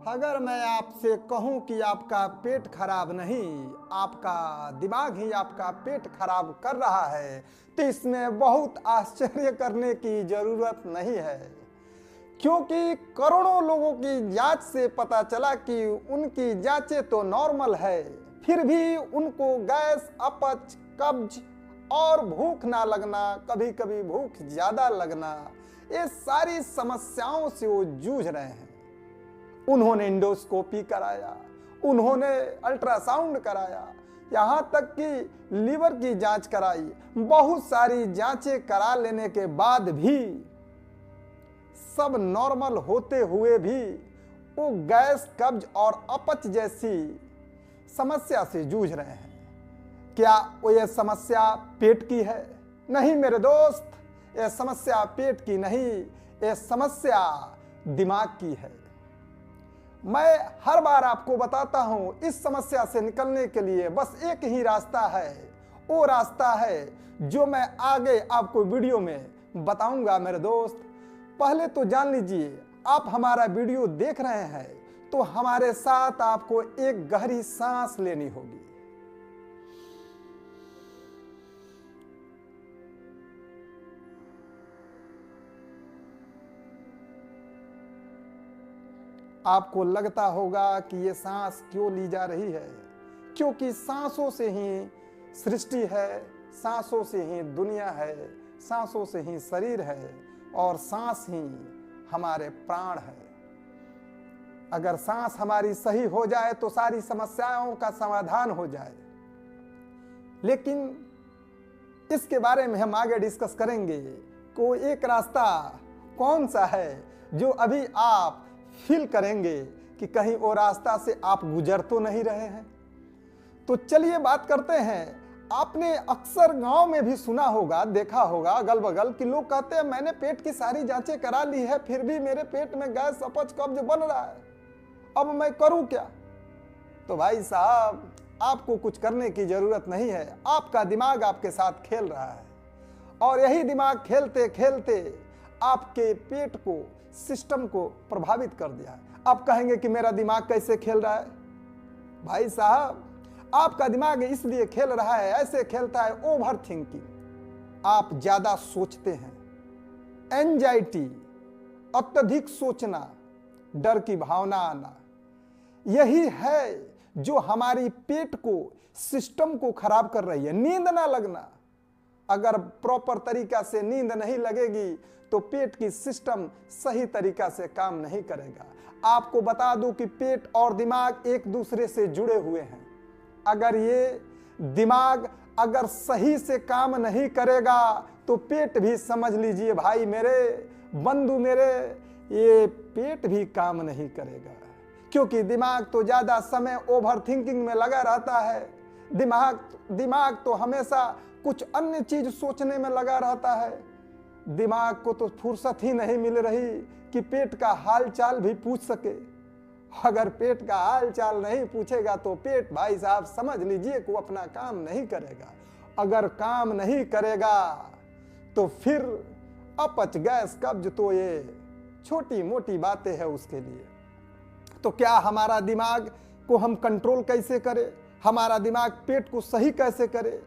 अगर मैं आपसे कहूं कि आपका पेट खराब नहीं, आपका दिमाग ही आपका पेट खराब कर रहा है, तो इसमें बहुत आश्चर्य करने की जरूरत नहीं है, क्योंकि करोड़ों लोगों की जांच से पता चला कि उनकी जांचें तो नॉर्मल है, फिर भी उनको गैस, अपच, कब्ज और भूख ना लगना, कभी कभी भूख ज्यादा लगना, ये सारी समस्याओं से वो जूझ रहे हैं। उन्होंने इंडोस्कोपी कराया, उन्होंने अल्ट्रासाउंड कराया, यहाँ तक कि लीवर की जांच कराई। बहुत सारी जांचें करा लेने के बाद भी, सब नॉर्मल होते हुए भी वो गैस, कब्ज और अपच जैसी समस्या से जूझ रहे हैं। क्या वो ये समस्या पेट की है? नहीं मेरे दोस्त, ये समस्या पेट की नहीं, ये समस्या दिमाग की है। मैं हर बार आपको बताता हूं, इस समस्या से निकलने के लिए बस एक ही रास्ता है। वो रास्ता है जो मैं आगे आपको वीडियो में बताऊंगा मेरे दोस्त। पहले तो जान लीजिए, आप हमारा वीडियो देख रहे हैं तो हमारे साथ आपको एक गहरी सांस लेनी होगी। आपको लगता होगा कि ये सांस क्यों ली जा रही है, क्योंकि सांसों से ही सृष्टि है, सांसों से ही दुनिया है, सांसों से ही शरीर है और सांस ही हमारे प्राण है। अगर सांस हमारी सही हो जाए तो सारी समस्याओं का समाधान हो जाए। लेकिन इसके बारे में हम आगे डिस्कस करेंगे। कोई एक रास्ता कौन सा है जो अभी आप फील करेंगे कि कहीं वो रास्ता से आप गुजर तो नहीं रहे हैं। तो चलिए बात करते हैं। आपने अक्सर गांव में भी सुना होगा, देखा होगा अगल बगल कि लोग कहते हैं मैंने पेट की सारी जांचें करा ली है, फिर भी मेरे पेट में गैस, अपच, कब्ज बन रहा है, अब मैं करूं क्या? तो भाई साहब, आपको कुछ करने की जरूरत नहीं है। आपका दिमाग आपके साथ खेल रहा है और यही दिमाग खेलते खेलते आपके पेट को, सिस्टम को प्रभावित कर दिया है। आप कहेंगे कि मेरा दिमाग कैसे खेल रहा है? भाई साहब, आपका दिमाग इसलिए खेल रहा है, ऐसे खेलता है ओवर थिंकिंग। आप ज्यादा सोचते हैं, एंजाइटी, अत्यधिक सोचना, डर की भावना आना, यही है जो हमारी पेट को, सिस्टम को खराब कर रही है। नींद ना लगना, अगर प्रॉपर तरीका से नींद नहीं लगेगी तो पेट की सिस्टम सही तरीका से काम नहीं करेगा। आपको बता दूं कि पेट और दिमाग एक दूसरे से जुड़े हुए हैं। अगर ये दिमाग अगर सही से काम नहीं करेगा तो पेट भी, समझ लीजिए भाई मेरे, बंधु मेरे, ये पेट भी काम नहीं करेगा, क्योंकि दिमाग तो ज्यादा समय ओवर थिंकिंग में लगा रहता है। दिमाग तो हमेशा कुछ अन्य चीज सोचने में लगा रहता है। दिमाग को तो फुर्सत ही नहीं मिल रही कि पेट का हाल चाल भी पूछ सके। अगर पेट का हाल चाल नहीं पूछेगा तो पेट, भाई साहब समझ लीजिए कि वो अपना काम नहीं करेगा। अगर काम नहीं करेगा तो फिर अपच, गैस, कब्ज तो ये छोटी मोटी बातें हैं उसके लिए। तो क्या हमारा दिमाग को हम कंट्रोल कैसे करें? हमारा दिमाग पेट को सही कैसे करे?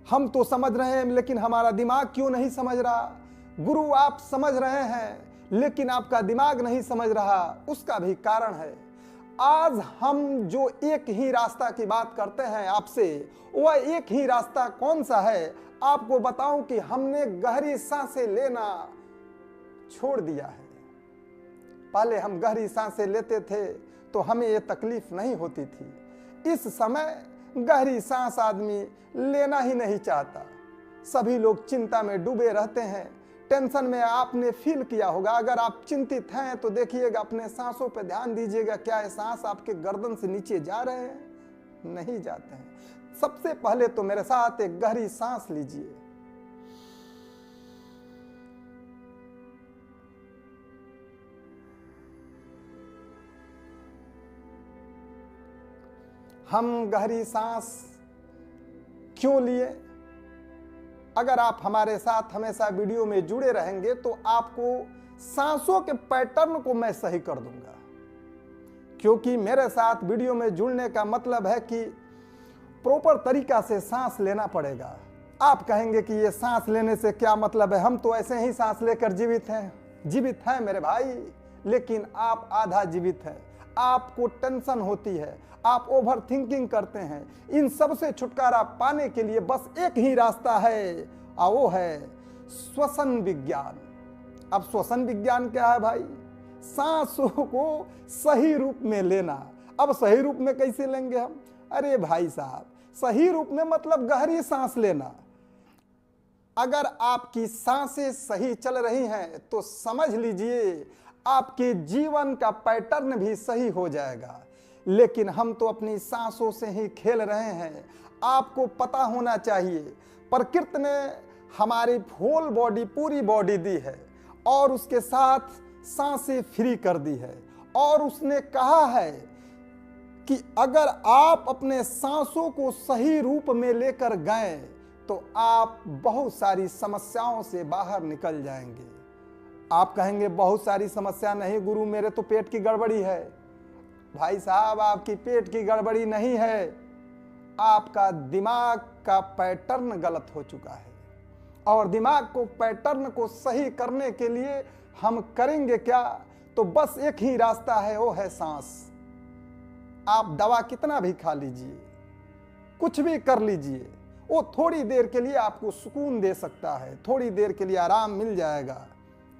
हम तो समझ रहे हैं, लेकिन हमारा दिमाग क्यों नहीं समझ रहा? गुरु, आप समझ रहे हैं लेकिन आपका दिमाग नहीं समझ रहा। उसका भी कारण है। आज हम जो एक ही रास्ता की बात करते हैं आपसे, वह एक ही रास्ता कौन सा है आपको बताऊं कि हमने गहरी सांसें लेना छोड़ दिया है। पहले हम गहरी सांसें लेते थे तो हमें ये तकलीफ नहीं होती थी। इस समय गहरी सांस आदमी लेना ही नहीं चाहता। सभी लोग चिंता में डूबे रहते हैं, टेंशन में। आपने फील किया होगा, अगर आप चिंतित हैं तो देखिएगा, अपने सांसों पर ध्यान दीजिएगा। क्या ये सांस आपके गर्दन से नीचे जा रहे हैं? नहीं जाते हैं। सबसे पहले तो मेरे साथ एक गहरी सांस लीजिए। हम गहरी सांस क्यों लिए? अगर आप हमारे साथ हमेशा वीडियो में जुड़े रहेंगे तो आपको सांसों के पैटर्न को मैं सही कर दूंगा। क्योंकि मेरे साथ वीडियो में जुड़ने का मतलब है कि प्रॉपर तरीका से सांस लेना पड़ेगा। आप कहेंगे कि ये सांस लेने से क्या मतलब है, हम तो ऐसे ही सांस लेकर जीवित हैं मेरे भाई, लेकिन आप आधा जीवित हैं। आपको टेंशन होती है, आप ओवर थिंकिंग करते हैं। इन सब से छुटकारा पाने के लिए बस एक ही रास्ता है, और वो है श्वसन विज्ञान। अब श्वसन विज्ञान क्या है भाई? सांसों को सही रूप में लेना। अब सही रूप में कैसे लेंगे हम? अरे भाई साहब, सही रूप में मतलब गहरी सांस लेना। अगर आपकी सांसें सही चल रही हैं तो समझ लीजिए आपके जीवन का पैटर्न भी सही हो जाएगा। लेकिन हम तो अपनी सांसों से ही खेल रहे हैं। आपको पता होना चाहिए, प्रकृति ने हमारी होल बॉडी, पूरी बॉडी दी है और उसके साथ सांसें फ्री कर दी है। और उसने कहा है कि अगर आप अपने सांसों को सही रूप में लेकर गए तो आप बहुत सारी समस्याओं से बाहर निकल जाएंगे। आप कहेंगे बहुत सारी समस्या नहीं गुरु, मेरे तो पेट की गड़बड़ी है। भाई साहब, आपकी पेट की गड़बड़ी नहीं है, आपका दिमाग का पैटर्न गलत हो चुका है। और दिमाग को, पैटर्न को सही करने के लिए हम करेंगे क्या? तो बस एक ही रास्ता है, वो है सांस। आप दवा कितना भी खा लीजिए, कुछ भी कर लीजिए, वो थोड़ी देर के लिए आपको सुकून दे सकता है, थोड़ी देर के लिए आराम मिल जाएगा।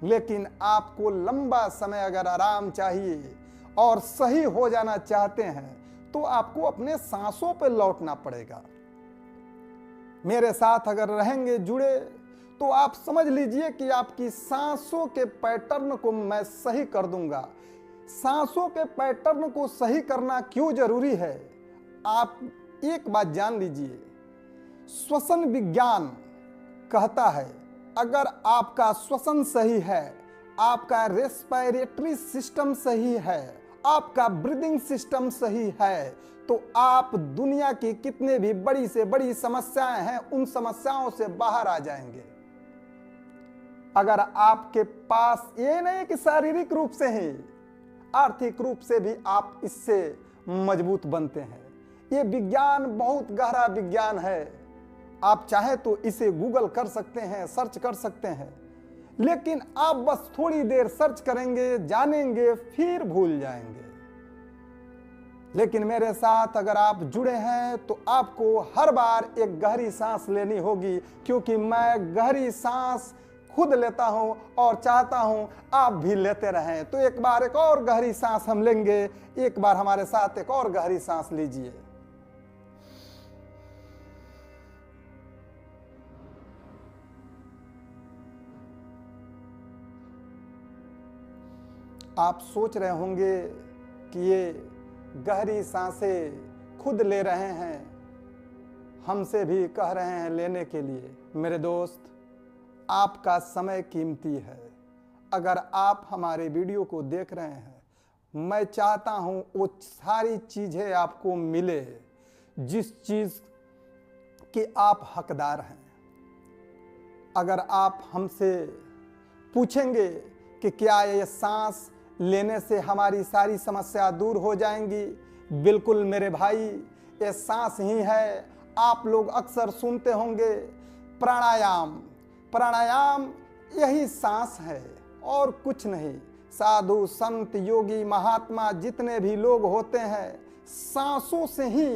लेकिन आपको लंबा समय अगर आराम चाहिए और सही हो जाना चाहते हैं तो आपको अपने सांसों पर लौटना पड़ेगा। मेरे साथ अगर रहेंगे जुड़े तो आप समझ लीजिए कि आपकी सांसों के पैटर्न को मैं सही कर दूंगा। सांसों के पैटर्न को सही करना क्यों जरूरी है? आप एक बात जान लीजिए, श्वसन विज्ञान कहता है अगर आपका श्वसन सही है, आपका रेस्पिरेटरी सिस्टम सही है, आपका ब्रीदिंग सिस्टम सही है, तो आप दुनिया की कितने भी बड़ी से बड़ी समस्याएं हैं उन समस्याओं से बाहर आ जाएंगे। अगर आपके पास ये नहीं कि शारीरिक रूप से ही, आर्थिक रूप से भी आप इससे मजबूत बनते हैं। ये विज्ञान बहुत गहरा विज्ञान है। आप चाहे तो इसे गूगल कर सकते हैं, सर्च कर सकते हैं, लेकिन आप बस थोड़ी देर सर्च करेंगे, जानेंगे, फिर भूल जाएंगे। लेकिन मेरे साथ अगर आप जुड़े हैं तो आपको हर बार एक गहरी सांस लेनी होगी, क्योंकि मैं गहरी सांस खुद लेता हूं और चाहता हूं आप भी लेते रहें। तो एक बार एक और गहरी सांस हम लेंगे। एक बार हमारे साथ एक और गहरी सांस लीजिए। आप सोच रहे होंगे कि ये गहरी सांसें खुद ले रहे हैं, हमसे भी कह रहे हैं लेने के लिए। मेरे दोस्त, आपका समय कीमती है। अगर आप हमारे वीडियो को देख रहे हैं, मैं चाहता हूं वो सारी चीज़ें आपको मिले जिस चीज़ के आप हकदार हैं। अगर आप हमसे पूछेंगे कि क्या ये सांस लेने से हमारी सारी समस्या दूर हो जाएंगी, बिल्कुल मेरे भाई, ये सांस ही है। आप लोग अक्सर सुनते होंगे प्राणायाम। प्राणायाम यही सांस है और कुछ नहीं। साधु संत योगी महात्मा जितने भी लोग होते हैं, सांसों से ही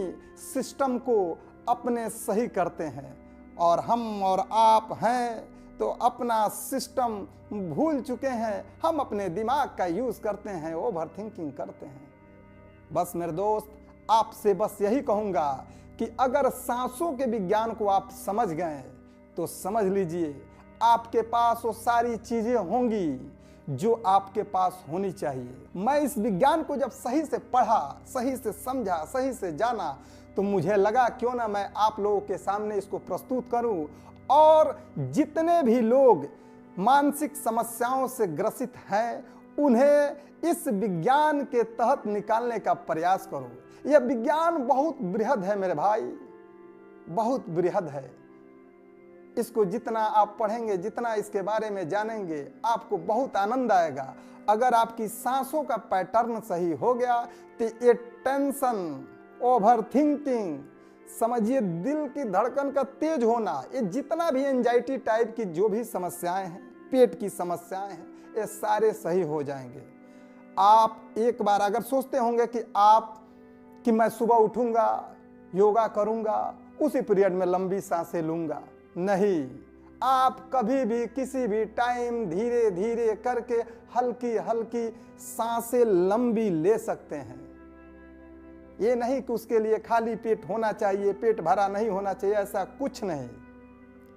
सिस्टम को अपने सही करते हैं। और हम और आप हैं तो अपना सिस्टम भूल चुके हैं। हम अपने दिमाग का यूज करते हैं, ओवर थिंकिंग करते हैं। बस मेरे दोस्त, आपसे बस यही कहूंगा कि अगर सांसों के विज्ञान को आप समझ गए तो समझ लीजिए आपके पास वो सारी चीजें होंगी जो आपके पास होनी चाहिए। मैं इस विज्ञान को जब सही से पढ़ा, सही से समझा, सही से जाना, तो मुझे लगा क्यों ना मैं आप लोगों के सामने इसको प्रस्तुत करूं और जितने भी लोग मानसिक समस्याओं से ग्रसित हैं उन्हें इस विज्ञान के तहत निकालने का प्रयास करो। यह विज्ञान बहुत बृहद है मेरे भाई, बहुत बृहद है। इसको जितना आप पढ़ेंगे, जितना इसके बारे में जानेंगे, आपको बहुत आनंद आएगा। अगर आपकी सांसों का पैटर्न सही हो गया तो ये टेंशन, ओवर थिंकिंग, समझिए दिल की धड़कन का तेज होना, ये जितना भी एंजाइटी टाइप की जो भी समस्याएं हैं, पेट की समस्याएं हैं, ये सारे सही हो जाएंगे। आप एक बार अगर सोचते होंगे कि मैं सुबह उठूंगा, योगा करूंगा, उसी पीरियड में लंबी सांसें लूंगा, नहीं, आप कभी भी किसी भी टाइम धीरे धीरे करके हल्की हल्की सांसें लंबी ले सकते हैं। ये नहीं कि उसके लिए खाली पेट होना चाहिए, पेट भरा नहीं होना चाहिए, ऐसा कुछ नहीं।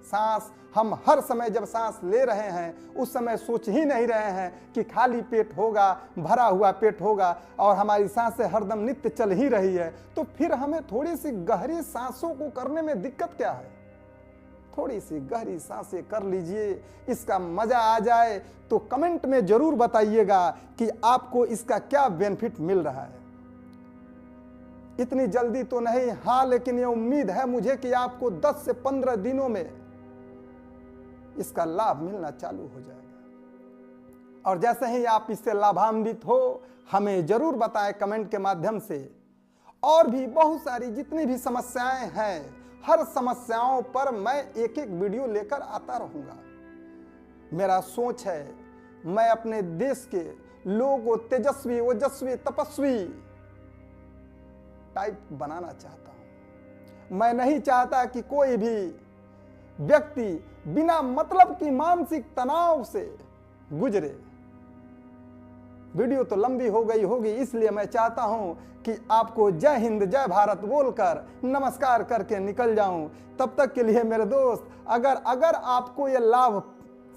सांस हम हर समय जब सांस ले रहे हैं उस समय सोच ही नहीं रहे हैं कि खाली पेट होगा, भरा हुआ पेट होगा, और हमारी सांसें हरदम नित्य चल ही रही है, तो फिर हमें थोड़ी सी गहरी सांसों को करने में दिक्कत क्या है? थोड़ी सी गहरी सांसें कर लीजिए, इसका मजा आ जाए तो कमेंट में जरूर बताइएगा कि आपको इसका क्या बेनिफिट मिल रहा है। इतनी जल्दी तो नहीं, हाँ, लेकिन ये उम्मीद है मुझे कि आपको 10 से 15 दिनों में इसका लाभ मिलना चालू हो जाएगा। और जैसे ही आप इससे लाभान्वित हो, हमें जरूर बताएं कमेंट के माध्यम से। और भी बहुत सारी जितनी भी समस्याएं हैं, हर समस्याओं पर मैं एक एक वीडियो लेकर आता रहूंगा। मेरा सोच है मैं अपने देश के लोगों को तेजस्वी, ओजस्वी, तपस्वी टाइप बनाना चाहता हूं। मैं नहीं चाहता कि कोई भी व्यक्ति बिना मतलब की मानसिक तनाव से गुजरे। वीडियो तो लंबी हो गई होगी, इसलिए मैं चाहता हूं कि आपको जय हिंद जय भारत बोलकर नमस्कार करके निकल जाऊं। तब तक के लिए मेरे दोस्त, अगर आपको यह लाभ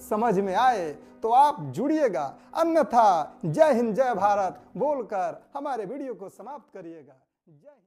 समझ में आए तो आप जुड़िएगा, अन्यथा जय हिंद जय भारत बोलकर हमारे वीडियो को समाप्त करिएगा। जय हिंद।